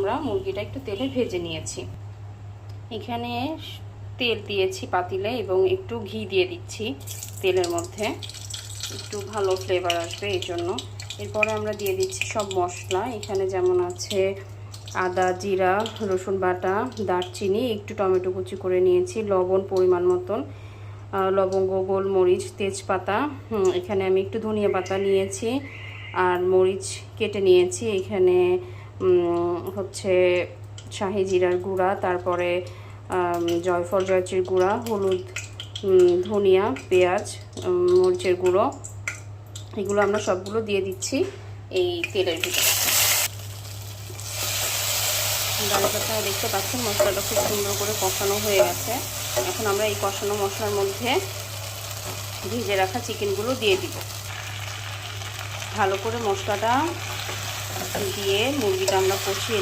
আমরা মুরগিটা একটু তেলে ভেজে নিয়েছি। এখানে তেল দিয়েছি পাতিলে এবং একটু ঘি দিয়ে দিচ্ছি তেলের মধ্যে, একটু ভালো ফ্লেভার আসবে এই জন্য। এরপরে আমরা দিয়ে দিচ্ছি সব মশলা। এখানে যেমন আছে আদা, জিরা, রসুন বাটা, দারচিনি, একটু টমেটো কুচি করে নিয়েছি, লবণ পরিমাণ মতন, লবঙ্গ, গোলমরিচ, তেজপাতা, এখানে আমি একটু ধনিয়া পাতা নিয়েছি আর মরিচ কেটে নিয়েছি। এখানে হচ্ছে শাহি জিরার গুঁড়া, তারপরে জয়ফল জয়ত্রীর গুঁড়া, হলুদ, ধনিয়া, পেঁয়াজ, মরিচের গুঁড়ো, এগুলো আমরা সবগুলো দিয়ে দিচ্ছি এই তেলের ভিতরে। ডালপাতা দেখতে পাচ্ছেন মশলাটা খুব সুন্দর করে কষানো হয়ে গেছে। এখন আমরা এই কষানো মশলার মধ্যে ভিজে রাখা চিকেনগুলো দিয়ে দিব। ভালো করে মশলাটা দিয়ে মুরগিটা আমরা কষিয়ে